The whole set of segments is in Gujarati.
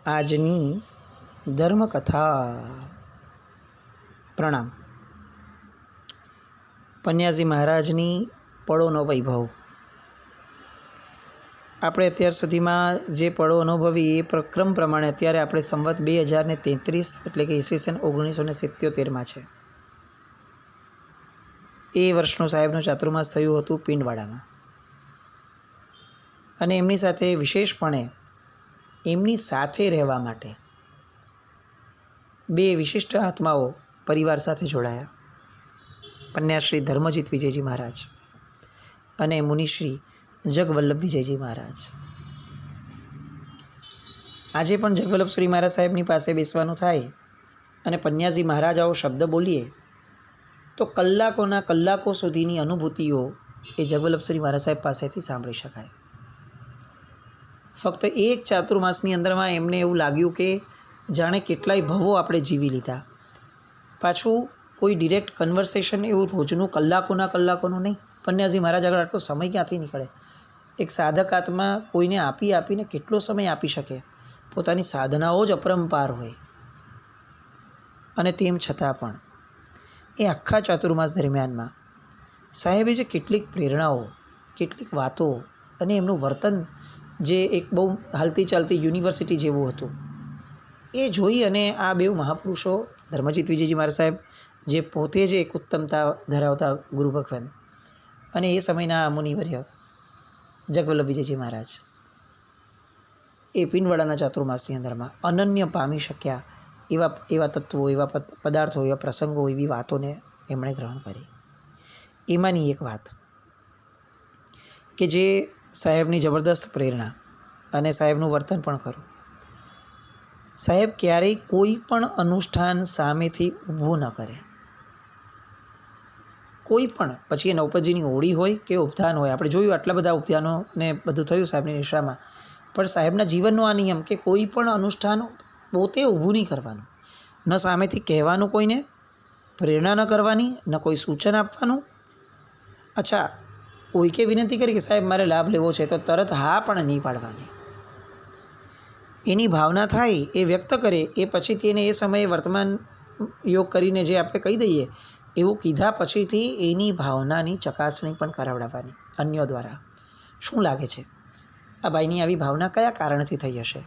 આજની ધર્મકથા. પ્રણામ. પન્યાજી મહારાજની પળોનો વૈભવ. આપણે અત્યાર સુધીમાં જે પળો અનુભવી એ ક્રમ પ્રમાણે અત્યારે આપણે સંવત 2033 એટલે કે ઈસવીસન 1977માં છે. એ વર્ષનું સાહેબનું ચાતુર્માસ થયું હતું પિંડવાડામાં. અને એમની સાથે વિશેષપણે એમની સાથે રહેવા માટે બે વિશિષ્ટ આત્માઓ પરિવાર સાથે જોડાયા. પન્યાશ્રી ધર્મજીત વિજયજી મહારાજ અને મુનિશ્રી જગવલ્લભ વિજયજી મહારાજ. આજે પણ જગવલ્લભશ્રી મહારાજ સાહેબની પાસે બેસવાનું થાય અને પન્યાજી મહારાજ આવો શબ્દ બોલીએ તો કલાકોના કલાકો સુધીની અનુભૂતિઓ એ જગવલ્લભશ્રી મહારાજ સાહેબ પાસેથી સાંભળી શકાય. ફક્ત એક ચાતુર્માસની અંદરમાં એમને એવું લાગ્યું કે જાણે કેટલાય ભવો આપણે જીવી લીધા. પાછું કોઈ ડિરેક્ટ કન્વર્સેશન એવું રોજનું કલાકોના કલાકોનું નહીં. પન્યાજી મહારાજ આગળ આટલો સમય ક્યાંથી નીકળે? એક સાધક આત્મા કોઈને આપીને કેટલો સમય આપી શકે? પોતાની સાધનાઓ જ અપરંપાર હોય. અને તેમ છતાં પણ એ આખા ચાતુર્માસ દરમિયાનમાં સાહેબે જે કેટલીક પ્રેરણાઓ, કેટલીક વાતો અને એમનું વર્તન જે એક બહુ હાલતી ચાલતી યુનિવર્સિટી જેવું હતું, એ જોઈ અને આ બે મહાપુરુષો ધર્મજીત વિજયજી મહારાજ સાહેબ જે પોતે જ એક ઉત્તમતા ધરાવતા ગુરુ ભગવાન અને એ સમયના મુનિવર્ય જગવલ્લભ વિજયજી મહારાજ એ પિંડવાડાના ચાતુર્માસની અંદરમાં અનન્ય પામી શક્યા એવા તત્વો, એવા પદાર્થો, એવા પ્રસંગો, એવી વાતોને એમણે ગ્રહણ કરી. એમાંની એક વાત કે જે સાહેબની જબરદસ્ત પ્રેરણા અને સાહેબનું વર્તન પણ ખરું. સાહેબ ક્યારેય કોઈ પણ અનુષ્ઠાન સામેથી ઊભું ન કરે. કોઈ પણ, પછી એ નવપતજીની હોળી હોય કે ઉપધાન હોય, આપણે જોયું આટલા બધા ઉપધાનો ને બધું થયું સાહેબની નિષ્ઠામાં, પણ સાહેબના જીવનનો આ નિયમ કે કોઈ પણ અનુષ્ઠાન પોતે ઊભું નહીં કરવાનું, ન સામેથી કહેવાનું, કોઈને પ્રેરણા ન કરવાની, ન કોઈ સૂચન આપવાનું. અચ્છા, કોઈકે વિનંતી કરી કે સાહેબ મારે લાભ લેવો છે તો તરત હા પણ નહીં પાડવાની. એની ભાવના થાય એ વ્યક્ત કરે, એ પછી તેને એ સમયે વર્તમાન યોગ કરીને જે આપણે કહી દઈએ એવું કીધા પછીથી એની ભાવનાની ચકાસણી પણ કરાવડાવવાની અન્યો દ્વારા. શું લાગે છે આ ભાઈની આવી ભાવના કયા કારણથી થઈ હશે?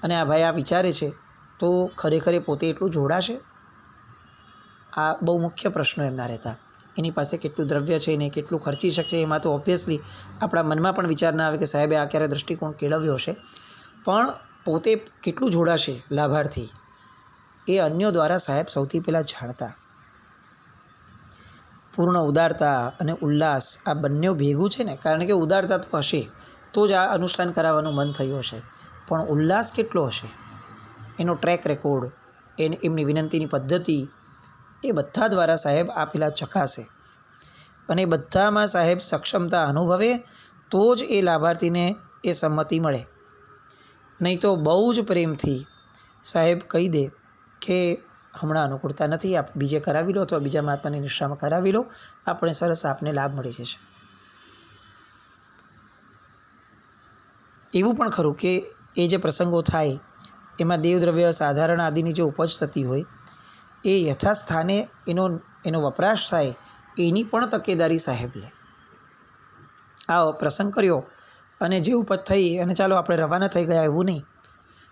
અને આ ભાઈ આ વિચારે છે તો ખરેખર પોતે એટલું જોડાશે? આ બહુ મુખ્ય પ્રશ્નો એમના રહેતા. એની પાસે કેટલું દ્રવ્ય છે ને કેટલું ખર્ચી શકશે એમાં તો ઓબ્વિયસલી આપણા મનમાં પણ વિચાર ના આવે કે સાહેબે આ ક્યારે દૃષ્ટિકોણ કેળવ્યો હશે. પણ પોતે કેટલું જોડાશે લાભાર્થી, એ અન્યો દ્વારા સાહેબ સૌથી પહેલાં જાણતા. પૂર્ણ ઉદારતા અને ઉલ્લાસ આ બંને ભેગું છે ને, કારણ કે ઉદારતા તો હશે તો જ આ અનુષ્ઠાન કરાવવાનું મન થયું હશે, પણ ઉલ્લાસ કેટલો હશે, એનો ટ્રેક રેકોર્ડ, એમની વિનંતીની પદ્ધતિ, એ બધા દ્વારા સાહેબ આ પેલા ચકાસે અને બધામાં સાહેબ સક્ષમતા અનુભવે તો જ એ લાભાર્થીને એ સંમતિ મળે. નહીં તો બહુ જ પ્રેમથી સાહેબ કહી દે કે હમણાં અનુકૂળતા નથી, આપ બીજે કરાવી લો અથવા બીજા મહાત્માની નિષ્ઠામાં કરાવી લો, આપણે સરસ આપને લાભ મળી જશે. એવું પણ ખરું કે એ જે પ્રસંગો થાય એમાં દેવદ્રવ્ય સાધારણ આદિની જે ઉપજ થતી હોય એ યથાસ્થાને એનો વપરાશ થાય એની પણ તકેદારી સાહેબ લે. આ પ્રસંગ કર્યો અને જે ઉપજ થઈ અને ચાલો આપણે રવાના થઈ ગયા એવું નહીં.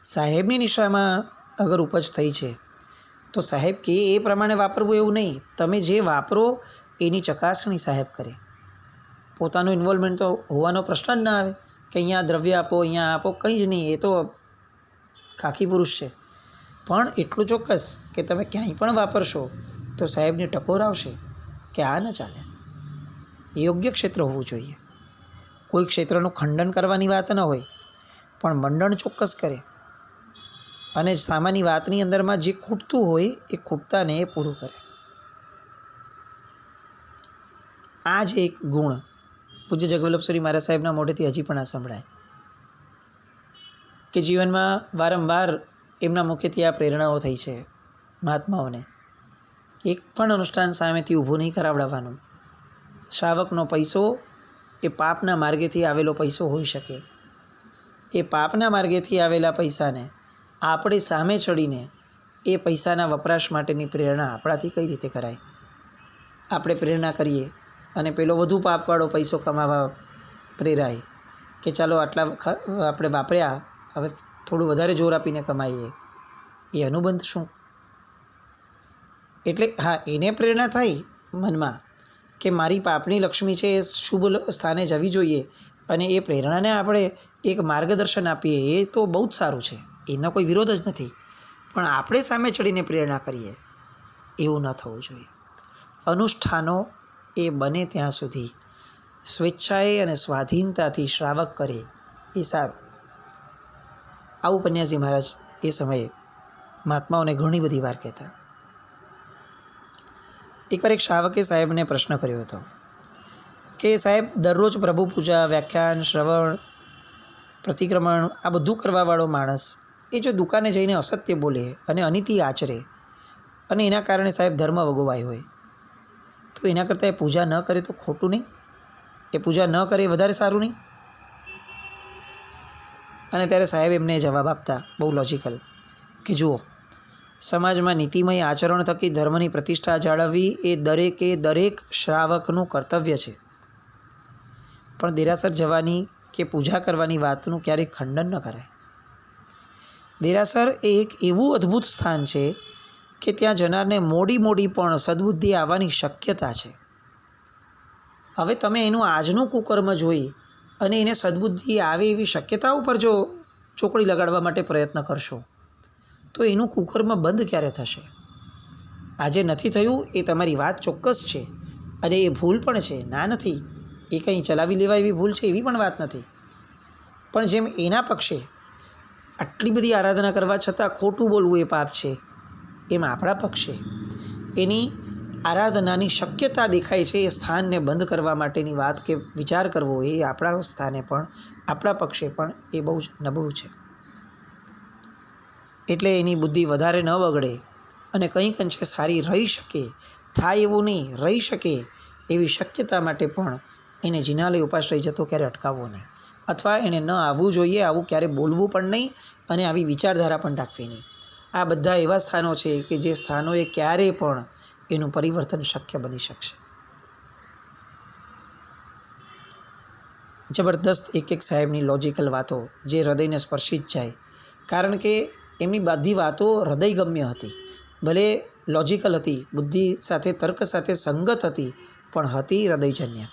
સાહેબની નિષ્ઠામાં અગર ઉપજ થઈ છે તો સાહેબ કે એ પ્રમાણે વાપરવું એવું નહીં. તમે જે વાપરો એની ચકાસણી સાહેબ કરે. પોતાનું ઇન્વોલ્વમેન્ટ તો હોવાનો પ્રશ્ન જ ના આવે કે અહીંયા દ્રવ્ય આપો, અહીંયા આપો, કંઈ જ નહીં. એ તો ખાખી પુરુષ છે. પણ એટલું ચોક્કસ કે તમે ક્યાંય પણ વાપરશો તો સાહેબની ટકોર આવશે કે આ ન ચાલે. યોગ્ય ક્ષેત્ર હોવું જોઈએ. કોઈ ક્ષેત્રનું ખંડન કરવાની વાત ન હોય, પણ મંડણ ચોક્કસ કરે અને સામાન્ય વાતની અંદરમાં જે ખૂટતું હોય એ ખૂટતાને એ પૂરું કરે. આ જ એક ગુણ પૂજ્ય જગવલ્લભશ્રી મહારાજ સાહેબના મોઢેથી હજી પણ આ સંભળાય કે જીવનમાં વારંવાર એમના મુખેથી આ પ્રેરણાઓ થઈ છે મહાત્માઓને. એક પણ અનુષ્ઠાન સામેથી ઊભું નહીં કરાવડાવવાનું. શ્રાવકનો પૈસો એ પાપના માર્ગેથી આવેલો પૈસો હોઈ શકે, એ પાપના માર્ગેથી આવેલા પૈસાને આપણે સામે ચડીને એ પૈસાના વપરાશ માટેની પ્રેરણા આપણાથી કઈ રીતે કરાય? આપણે પ્રેરણા કરીએ અને પેલો વધુ પાપવાળો પૈસો કમાવા પ્રેરાય કે ચાલો આટલા આપણે વાપર્યા, હવે થોડું વધારે જોર આપીને કમાઈએ. એ અનુબંધ શું? એટલે હા, એને પ્રેરણા થાય મનમાં કે મારી પાપની લક્ષ્મી છે એ શુભ સ્થાને જવી જોઈએ, અને એ પ્રેરણાને આપણે એક માર્ગદર્શન આપીએ, એ તો બહુ જ સારું છે, એનો કોઈ વિરોધ જ નથી. પણ આપણે સામે ચડીને પ્રેરણા કરીએ એવું ન થવું જોઈએ. અનુષ્ઠાનો એ બને ત્યાં સુધી સ્વેચ્છાએ અને સ્વાધીનતાથી શ્રાવક કરે એ સારું. આવું પન્યાસી મહારાજ એ સમયે મહાત્માઓને ઘણી બધી વાર કહેતા. એકવાર એક શ્રાવકે સાહેબને પ્રશ્ન કર્યો હતો કે સાહેબ, દરરોજ પ્રભુ પૂજા, વ્યાખ્યાન, શ્રવણ, પ્રતિક્રમણ આ બધું કરવાવાળો માણસ એ જો દુકાને જઈને અસત્ય બોલે અને અનીતિ આચરે અને એના કારણે સાહેબ ધર્મ વગોવાય હોય, તો એના કરતાં એ પૂજા ન કરે તો ખોટું નહીં? એ પૂજા ન કરે એ વધારે સારું નહીં? અને ત્યારે સાહેબ એમને જવાબ આપતા બહુ લોજિકલ કે જુઓ, સમાજમાં નીતિમય આચરણ થકી ધર્મની પ્રતિષ્ઠા જાળવવી એ દરેક શ્રાવકનું કર્તવ્ય છે. પણ દેરાસર જવાની કે પૂજા કરવાની વાતનું ક્યારેય ખંડન ન કરાય. દેરાસર એ એક એવું અદ્ભુત સ્થાન છે કે ત્યાં જનારને મોડી પણ સદબુદ્ધિ આવવાની શક્યતા છે. હવે તમે એનું આજનું કુકર્મ જોઈ અને એને સદબુદ્ધિ આવે એવી શક્યતા ઉપર જો ચોકડી લગાડવા માટે પ્રયત્ન કરશો તો એનું કુકર્મ બંધ ક્યારે થશે? આજે નથી થયું એ તમારી વાત ચોક્કસ છે, અને એ ભૂલ પણ છે, ના નથી, એ કંઈ ચલાવી લેવા એવી ભૂલ છે એવી પણ વાત નથી. પણ જેમ એના પક્ષે આટલી બધી આરાધના કરવા છતાં ખોટું બોલવું એ પાપ છે, એમ આપણા પક્ષે એની આરાધનાની શક્યતા દેખાય છે, એ સ્થાનને બંધ કરવા માટેની વાત કે વિચાર કરવો એ આપણા સ્થાને પણ, આપણા પક્ષે પણ એ બહુ જ નબળું છે. એટલે એની બુદ્ધિ વધારે ન બગડે અને કંઈક અંશે સારી રહી શકે, થાય એવું નહીં, રહી શકે એવી શક્યતા માટે પણ એને જિનાલય ઉપાશ્રય જતો ક્યારે અટકાવવો નહીં, અથવા એને ન આવવું જોઈએ, આવું ક્યારે બોલવું પણ નહીં, અને આવી વિચારધારા પણ રાખવી નહીં. આ બધા એવા સ્થાનો છે કે જે સ્થાનોએ ક્યારેય પણ એનું પરિવર્તન શક્ય બની શકશે. જબરદસ્ત એક સાહેબની લોજિકલ વાતો જે હૃદયને સ્પર્શી જ જાય, કારણ કે એમની બધી વાતો હૃદયગમ્ય હતી. ભલે લોજિકલ હતી, બુદ્ધિ સાથે, તર્ક સાથે સંગત હતી, પણ હતી હૃદયજન્ય,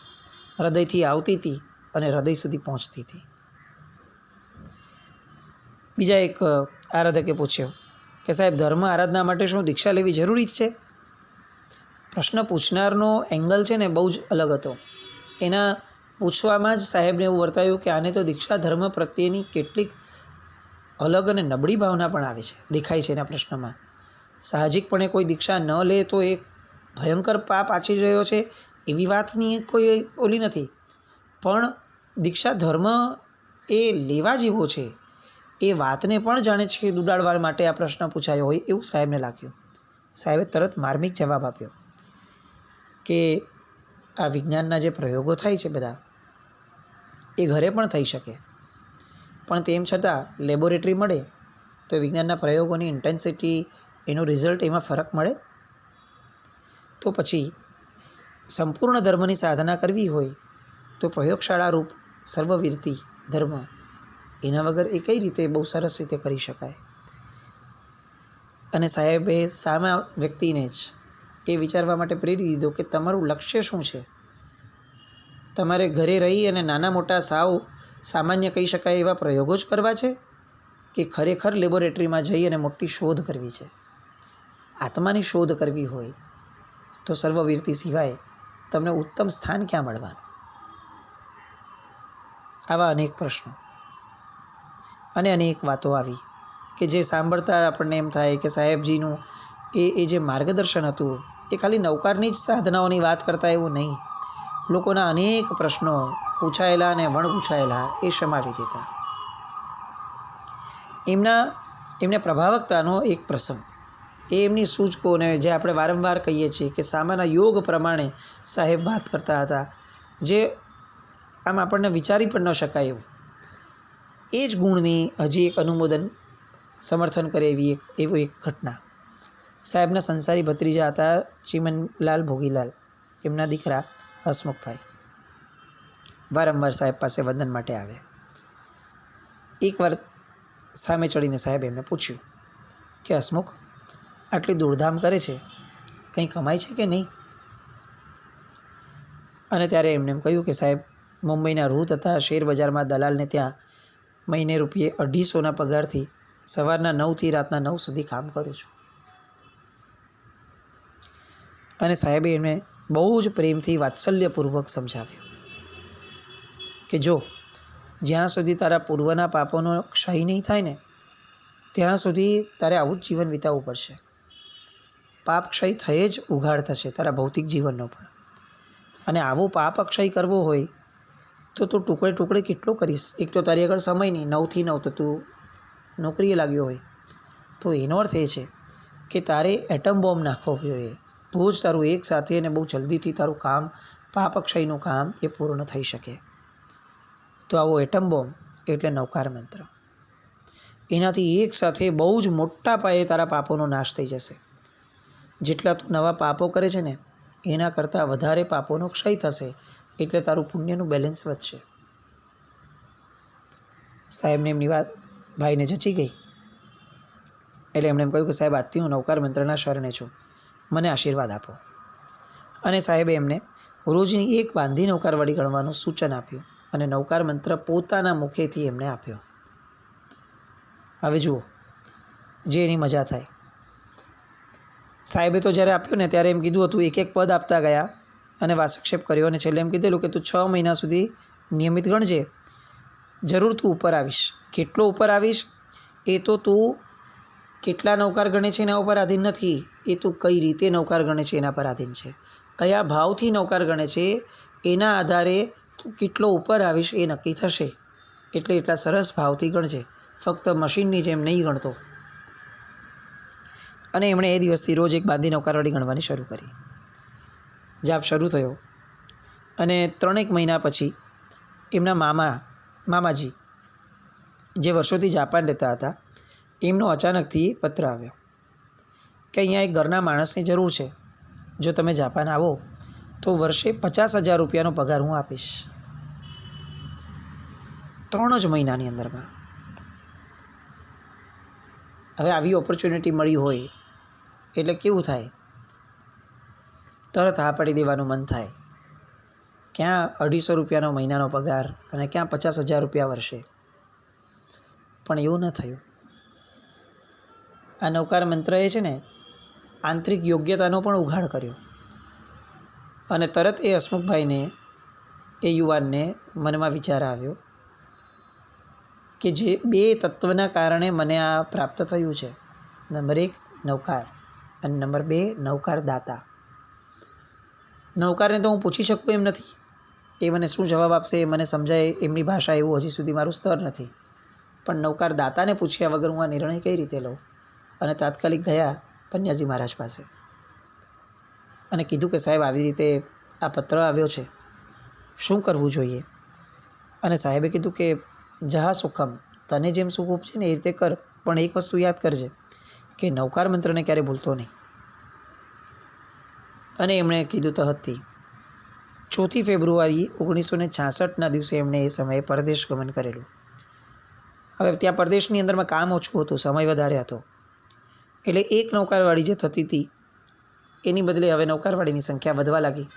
હૃદયથી આવતી હતી અને હૃદય સુધી પહોંચતી હતી. બીજા એક આરાધકે પૂછ્યો કે સાહેબ, ધર્મ આરાધના માટે શું દીક્ષા લેવી જરૂરી જ છે? પ્રશ્ન પૂછનારનો એંગલ છે ને બહુ જ અલગ હતો. એના પૂછવામાં જ સાહેબને એવું વર્તાયું કે આને તો દીક્ષા ધર્મ પ્રત્યેની કેટલીક અલગ અને નબળી ભાવના પણ આવે છે, દેખાય છે એના પ્રશ્નમાં. સાહજિકપણે કોઈ દીક્ષા ન લે તો એ ભયંકર પાપ આચરી રહ્યો છે એવી વાતની કોઈ ઓલી નથી, પણ દીક્ષા ધર્મ એ લેવા જેવો છે એ વાતને પણ જાણે છે દુડાડવા માટે આ પ્રશ્ન પૂછાયો હોય એવું સાહેબને લાગ્યું. સાહેબે તરત માર્મિક જવાબ આપ્યો કે આ વિજ્ઞાનના જે પ્રયોગો થાય છે બધા, એ ઘરે પણ થઈ શકે, પણ તેમ છતાં લેબોરેટરી મળે તો વિજ્ઞાનના પ્રયોગોની ઇન્ટેન્સિટી, એનું રિઝલ્ટ, એમાં ફરક મળે. તો પછી સંપૂર્ણ ધર્મની સાધના કરવી હોય તો પ્રયોગશાળા રૂપ સર્વવીરતી ધર્મ, એના વગર એ કઈ રીતે બહુ સરસ રીતે કરી શકાય? અને સાહેબે સામા વ્યક્તિને જ એ વિચારવા માટે પ્રેરી દીધો કે તમારું લક્ષ્ય શું છે? તમારે ઘરે રહી અને નાના મોટા સાવ સામાન્ય કહી શકાય એવા પ્રયોગો જ કરવા છે, કે ખરેખર લેબોરેટરીમાં જઈ અને મોટી શોધ કરવી છે? આત્માની શોધ કરવી હોય તો સર્વવીરતી સિવાય તમને ઉત્તમ સ્થાન ક્યાં મળવાનું? આવા અનેક પ્રશ્નો અને અનેક વાતો આવી કે જે સાંભળતા આપણને એમ થાય કે સાહેબજીનું એ જે માર્ગદર્શન હતું એ ખાલી નૌકારની જ સાધનાઓની વાત કરતા એવું નહીં, લોકોના અનેક પ્રશ્નો પૂછાયેલા અને વણપૂછાયેલા એ સમાવી દેતા. એમને પ્રભાવકતાનો એક પ્રસંગ, એ એમની સૂચકોને જે આપણે વારંવાર કહીએ છીએ કે સામાના યોગ પ્રમાણે સાહેબ વાત કરતા હતા, જે આમ આપણને વિચારી પણ ન શકાય એવું. એ જ ગુણની હજી એક અનુમોદન સમર્થન કરે એવી એક ઘટના. સાહેબના સંસારી ભત્રીજા હતા ચીમનલાલ ભોગીલાલ, એમના દીકરા હસમુખભાઈ. વારંવાર સાહેબ પાસે વંદન માટે આવે. એકવાર સામે ચડીને સાહેબ એમને પૂછ્યું કે હસમુખ, આટલી દોડધામ કરે છે, કંઈ કમાય છે કે નહીં? અને ત્યારે એમને એમ કહ્યું કે સાહેબ, મુંબઈના રૂ તથા શેરબજારમાં દલાલને ત્યાં મહિને ₹250 પગારથી સવારના 9થી રાતના 9 સુધી કામ કરું છું. અને સાહેબે એમને બહુ જ પ્રેમથી વાત્સલ્યપૂર્વક સમજાવ્યું કે જો જ્યાં સુધી તારા પૂર્વના પાપોનો ક્ષય નહીં થાય ને, ત્યાં સુધી તારે આવું જ જીવન વિતાવવું પડશે. પાપ ક્ષય થયે જ ઉઘાડ થશે તારા ભૌતિક જીવનનો પણ. અને આવો પાપ અક્ષય કરવો હોય તો તું ટુકડે ટુકડે કેટલો કરીશ? એક તો તારી આગળ સમય નહીં, 9થી 9 તો તું નોકરીએ લાગ્યો હોય. તો એનો અર્થ એ છે કે તારે એટમ બોમ્બ નાખવો જોઈએ, તો જ તારું એક સાથે અને બહુ જલ્દીથી તારું કામ, પાપ અક્ષયનું કામ એ પૂર્ણ થઈ શકે. તો આવો એટમ બોમ્બ એટલે નવકાર મંત્ર. એનાથી એક સાથે બહુ જ મોટા પાયે તારા પાપોનો નાશ થઈ જશે. જેટલા તું નવા પાપો કરે છે ને, એના કરતાં વધારે પાપોનો ક્ષય થશે, એટલે તારું પુણ્યનું બેલેન્સ વધશે. સાહેબને એમની વાત ભાઈને જચી ગઈ. એટલે એમણે એમ કહ્યું કે સાહેબ, આજથી હું નવકાર મંત્રના શરણે છું, મને આશીર્વાદ આપો. અને સાહેબે એમને રોજની એક બાંધી નવકારવાળી ગણવાનું સૂચન આપ્યું અને નવકાર મંત્ર પોતાના મુખેથી એમને આપ્યો. હવે જુઓ જે એની મજા થાય. સાહેબે તો જ્યારે આપ્યો ને ત્યારે એમ કીધું હતું, એક એક પદ આપતા ગયા અને વાસક્ષેપ કર્યો અને છેલ્લે એમ કીધેલું કે તું 6 મહિના સુધી નિયમિત ગણજે, જરૂર તું ઉપર આવીશ. કેટલો ઉપર આવીશ એ તો તું કેટલા નવકાર ગણે છે એના ઉપર આધીન નથી, એ તું કઈ રીતે નવકાર ગણે છે એના પર આધીન છે. કયા ભાવથી નવકાર ગણે છે એના આધારે તું કેટલો ઉપર આવીશ એ નક્કી થશે. એટલે એટલા સરસ ભાવથી ગણજે, ફક્ત મશીનની જેમ નહીં ગણતો. અને એમણે એ દિવસથી રોજ એક બાંધી નવકારવાળી ગણવાની શરૂ કરી. જાપ શરૂ થયો અને 3 મહિના પછી એમના મામાજી જે વર્ષોથી જાપાન રહેતા હતા, એમનો અચાનકથી પત્ર આવ્યો કે અહીંયા એક ઘરના માણસની જરૂર છે, જો તમે જાપાન આવો તો વર્ષે ₹50,000નો પગાર હું આપીશ. 3 જ મહિનાની અંદરમાં. હવે આવી ઓપોર્ચ્યુનિટી મળી હોય એટલે કેવું થાય? તરત હા પાડી દેવાનું મન થાય. ક્યાં ₹250 મહિનાનો પગાર અને ક્યાં ₹50,000 વર્ષે. પણ એવું ન થયું. આ નવકાર મંત્રએ છે ને આંતરિક યોગ્યતાનો પણ ઉઘાડ કર્યો. અને તરત એ હસમુખભાઈને, એ યુવાનને મનમાં વિચાર આવ્યો કે જે 2 તત્વના કારણે મને આ પ્રાપ્ત થયું છે. નંબર 1 નવકાર અને નંબર 2 નવકાર દાતા. નવકારને તો હું પૂછી શકું એમ નથી, એ મને શું જવાબ આપશે એ મને સમજાય એમની ભાષા એવું હજી સુધી મારું સ્તર નથી. પણ નવકાર દાતાને પૂછ્યા વગર હું આ નિર્ણય કઈ રીતે લઉં? અને તાત્કાલિક ગયા પન્યાજી મહારાજ પાસે અને કીધું કે સાહેબ, આવી રીતે આ પત્ર આવ્યો છે, શું કરવું જોઈએ? અને સાહેબે કીધું કે જહા સુખમ, તને જેમ સુખ ઉપજે ને એ રીતે કર, પણ એક વસ્તુ યાદ કરજે કે નવકાર મંત્રને ક્યારે ભૂલતો નહીં. અને એમણે કીધું તો હતી. 4 ફેબ્રુઆરી 1966ના દિવસે એમણે એ સમયે પરદેશ ગમન કરેલું. હવે ત્યાં પરદેશની અંદરમાં કામ ઓછું હતું, સમય વધારે હતો. એટલે એક નૌકારવાળી જે થતી હતી એની બદલે હવે નૌકારવાળીની સંખ્યા વધવા લાગી.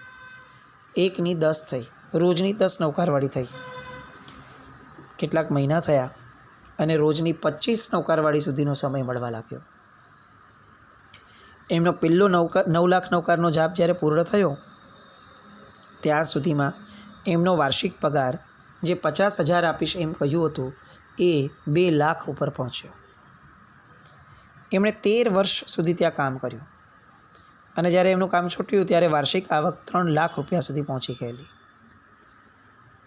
1ની 10 થઈ, રોજની 10 નૌકારવાળી થઈ. કેટલાક મહિના થયા અને રોજની 25 નૌકારવાળી સુધીનો સમય મળવા લાગ્યો. એમનો પહેલો 9 લાખ નૌકારનો જાપ જ્યારે પૂર્ણ થયો ત્યાં સુધીમાં એમનો વાર્ષિક પગાર જે 50,000 આપીશ એમ કહ્યું હતું એ 2 લાખ ઉપર પહોંચ્યો. એમણે 13 વર્ષ સુધી ત્યાં કામ કર્યું અને જ્યારે એમનું કામ છૂટ્યું ત્યારે વાર્ષિક આવક 3 લાખ રૂપિયા સુધી પહોંચી ગયેલી.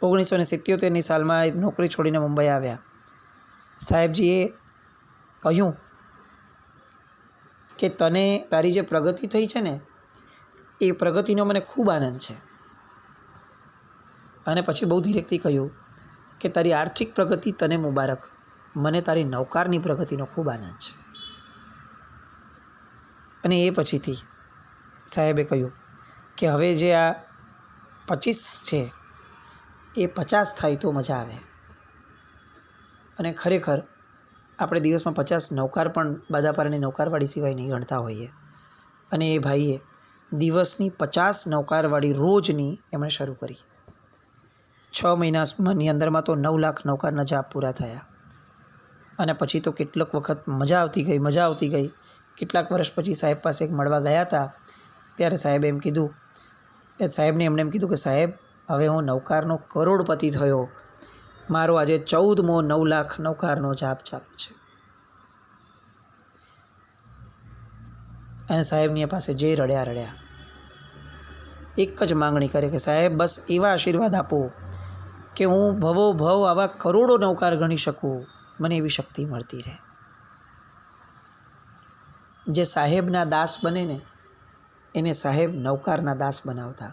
1977ની સાલમાં નોકરી છોડીને મુંબઈ આવ્યા. સાહેબજીએ કહ્યું કે તને તારી જે પ્રગતિ થઈ છે ને એ પ્રગતિનો મને ખૂબ આનંદ છે. અને પછી બહુ ધીરેકથી કહ્યું કે તારી આર્થિક પ્રગતિ તને મુબારક, મને તારી નૌકારની પ્રગતિનો ખૂબ આનંદ છે. અને એ પછીથી સાહેબે કહ્યું કે હવે જે આ 25 છે એ 50 થાય તો મજા આવે. અને ખરેખર આપણે દિવસમાં 50 નૌકાર પણ બાદાપારાની નૌકારવાળી સિવાય નહીં ગણતા હોઈએ. અને એ ભાઈએ દિવસની 50 નૌકારવાળી રોજની એમણે શરૂ કરી. 6 મહિનાની અંદરમાં તો 9 લાખ નૌકારના જાપ પૂરા થયા. અને પછી તો કેટલીક વખત મજા આવતી ગઈ. કેટલાક વર્ષ પછી સાહેબ પાસે મળવા ગયા હતા, ત્યારે સાહેબને એમણે એમ કીધું કે સાહેબ, હવે હું નૌકારનો કરોડપતિ થયો, મારો આજે 14મો 9 લાખ નૌકારનો જાપ ચાલુ છે. અને સાહેબની પાસે જે રડ્યા, એક જ માંગણી કરે કે સાહેબ બસ એવા આશીર્વાદ આપો કે હું ભવોભવ આવા કરોડો નૌકાર ગણી શકું, મને એવી શક્તિ મળતી રહે. જે સાહેબના દાસ બને ને એને સાહેબ નૌકારના દાસ બનાવતા.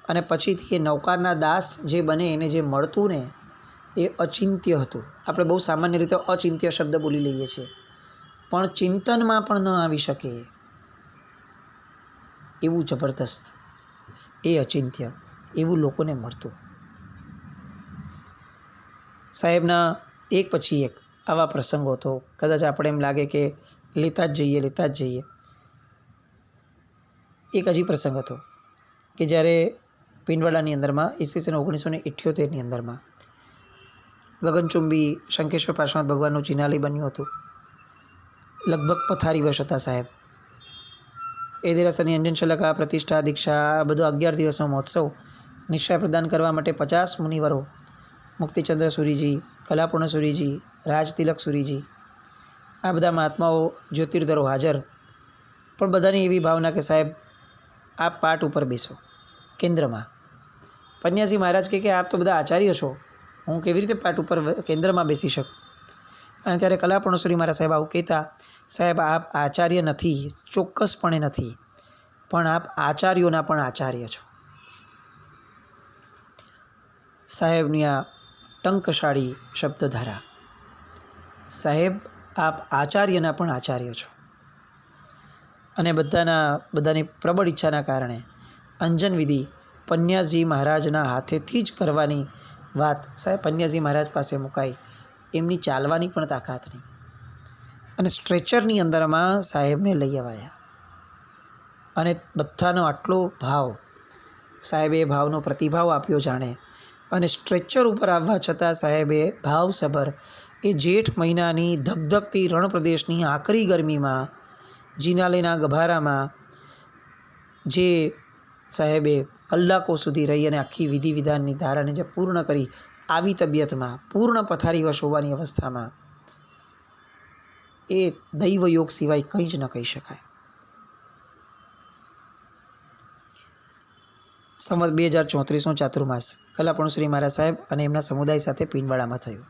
અને પછીથી એ નૌકારના દાસ જે બને એને જે મળતું ને એ અચિંત્ય હતું. આપણે બહુ સામાન્ય રીતે અચિંત્ય શબ્દ બોલી લઈએ છીએ, પણ ચિંતનમાં પણ ન આવી શકે એવું જબરદસ્ત, એ અચિંત્ય એવું લોકોને મળતું. સાહેબના એક પછી એક આવા પ્રસંગો તો કદાચ આપણે એમ લાગે કે લેતા જ જઈએ. એક હજી પ્રસંગ હતો કે જ્યારે પિંડવાડાની અંદરમાં ઈસવીસન 1978ની અંદરમાં ગગનચુંબી શંખેશ્વર પાર્શ્વનાથ ભગવાનનું ચિનાલય બન્યું હતું. લગભગ પથારીવશ હતા સાહેબ. એ દેરાસરની અંજન શલાકા, પ્રતિષ્ઠા, દીક્ષા, આ બધો 11 દિવસનો મહોત્સવ નિશ્ચય પ્રદાન કરવા માટે 50 મુનિવરો, મુક્તિચંદ્ર સુરીજી, કલાપૂર્ણ સુરીજી, રાજતિલક સુરીજી, આ બધા મહાત્માઓ, જ્યોતિર્ધરો હાજર. પણ બધાની એવી ભાવના કે સાહેબ આપ પાટ ઉપર બેસો કેન્દ્રમાં. પન્યાજી મહારાજ કે આપ તો બધા આચાર્ય છો, હું કેવી રીતે પાટ ઉપર કેન્દ્રમાં બેસી શકું? અને ત્યારે કલાપૂર્ણસુરી મારા સાહેબ આવું કહેતા, સાહેબ આપ આચાર્ય નથી, ચોક્કસપણે નથી, પણ આપ આચાર્યોના પણ આચાર્ય છો. સાહેબની આ ટંકશાળી શબ્દધારા, સાહેબ આપ આચાર્યના પણ આચાર્ય છો. અને બધાની પ્રબળ ઈચ્છાના કારણે અંજન વિધિ પન્યાસજી મહારાજના હાથેથી જ કરવાની વાત સાહેબ પન્યાસજી મહારાજ પાસે મુકાઈ. એમની ચાલવાની પણ તાકાત નહીં, અને સ્ટ્રેચરની અંદરમાં સાહેબને લઈ અવાયા. અને બધાનો આટલો ભાવ, સાહેબે એ ભાવનો પ્રતિભાવ આપ્યો જાણે. અને સ્ટ્રેચર ઉપર આવવા છતાં સાહેબે ભાવસભર એ જેઠ મહિનાની ધગધગતી રણ પ્રદેશની આકરી ગરમીમાં, જિનાલયના ગભારામાં જે સાહેબે કલાકો સુધી રહી અને આખી વિધિ વિધાનની ધારાને જે પૂર્ણ કરી, આવી તબિયતમાં, પૂર્ણ પથારીવશ હોવાની અવસ્થામાં, એ દૈવયોગ સિવાય કંઈ જ ન કહી શકાય. સંવત 2034નો ચાતુર્માસ કલાપૂર્ણશ્રી મહારાજ સાહેબ અને એમના સમુદાય સાથે પિંડવાડામાં થયું.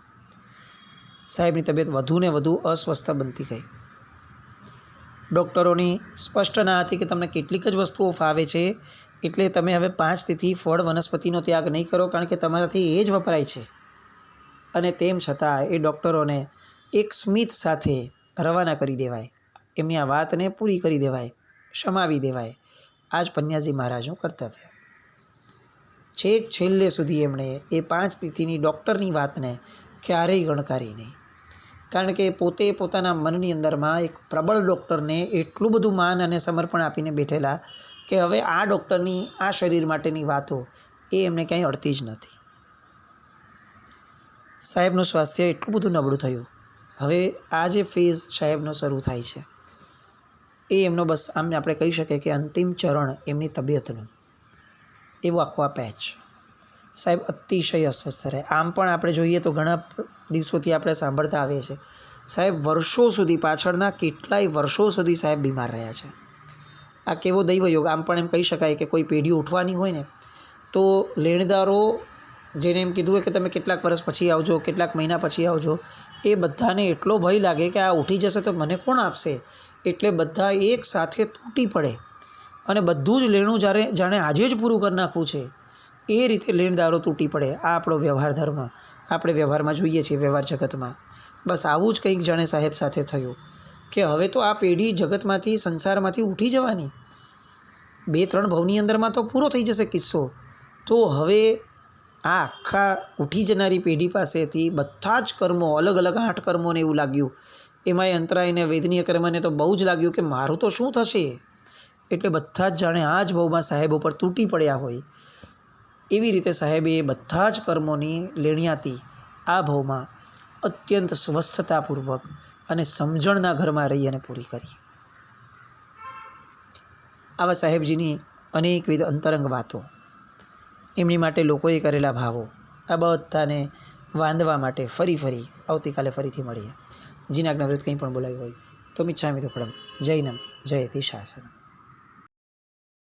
સાહેબની તબિયત વધુ ને વધુ અસ્વસ્થ બનતી ગઈ. ડૉક્ટરોની સ્પષ્ટ ના હતી કે તમને કેટલીક જ વસ્તુઓ ફાવે છે, એટલે તમે હવે 5 તિથિ ફળ વનસ્પતિનો ત્યાગ નહીં કરો, કારણ કે તમારાથી એ જ વપરાય છે. અને તેમ છતાં એ ડૉક્ટરોને એક સ્મિત સાથે રવાના કરી દેવાય, એમની આ વાતને પૂરી કરી દેવાય, શમાવી દેવાય. આ જ પન્યાસજી મહારાજનું કર્તવ્ય. છેક છેલ્લે સુધી એમણે એ 5 તિથિની ડૉક્ટરની વાતને ક્યારેય ગણકારી નહીં, કારણ કે પોતે પોતાના મનની અંદરમાં એક પ્રબળ ડૉક્ટરને એટલું બધું માન અને સમર્પણ આપીને બેઠેલા કે હવે આ ડૉક્ટરની આ શરીર માટેની વાતો એ એમને ક્યાંય અડતી જ નથી. સાહેબનું સ્વાસ્થ્ય એટલું બધું નબળું થયું. હવે આ જે ફેઝ સાહેબનો શરૂ થાય છે એ એમનો બસ આમ આપણે કહી શકીએ કે અંતિમ ચરણ એમની તબિયતનું, એવું આખો આ પેચ. સાહેબ અતિશય અસ્વસ્થ રહે. આમ પણ આપણે જોઈએ તો ઘણા દિવસોથી આપણે સાંભળતા આવીએ છીએ, સાહેબ વર્ષો સુધી, પાછળના કેટલાય વર્ષો સુધી સાહેબ બીમાર રહ્યા છે. આ કેવો દૈવયોગ! આમ પણ એમ કહી શકાય કે કોઈ પેઢી ઉઠવાની હોય ને તો લેણદારો જેને એમ કીધું હોય કે તમે કેટલાક વર્ષ પછી આવજો, કેટલાક મહિના પછી આવજો, એ બધાને એટલો ભય લાગે કે આ ઉઠી જશે તો મને કોણ આપશે, એટલે બધા એક સાથે તૂટી પડે અને બધું જ લેણું જાણે આજે જ પૂરું કરી નાખવું છે એ રીતે લેણદારો તૂટી પડે. આ આપણો વ્યવહાર ધર્મ, આપણે વ્યવહારમાં જોઈએ છીએ, વ્યવહાર જગતમાં. બસ આવું જ કંઈક જાણે સાહેબ સાથે થયું કે હવે તો આ પેઢી જગતમાંથી, સંસારમાંથી ઉઠી જવાની. 2-3 ભવની અંદરમાં તો પૂરો થઈ જશે કિસ્સો. તો હવે આ આખા ઉઠી જનારી પેઢી પાસેથી બધા જ કર્મો, અલગ અલગ 8 કર્મોને એવું લાગ્યું. એમાંય અંતરાયને વેદનીય કર્મને તો બહુ જ લાગ્યું કે મારું તો શું થશે. એટલે બધા જ જાણે આ જ ભાવમાં સાહેબ ઉપર તૂટી પડ્યા હોય. એવી રીતે સાહેબે એ બધા જ કર્મોની લેણિયાતી આ ભાવમાં અત્યંત સ્વસ્થતાપૂર્વક અને સમજણના ઘરમાં રહી અને પૂરી કરી. આવા સાહેબજીની અનેકવિધ અંતરંગ વાતો, એમની માટે લોકોએ કરેલા ભાવો, આ બધાને વાંધવા માટે ફરી આવતીકાલે ફરીથી મળીએ. જીનાજ્ઞા વિરુદ્ધ કંઈ પણ બોલાયું હોય તો મિચ્છામિ દુક્કડમ. જૈનમ જયતિ શાસનમ.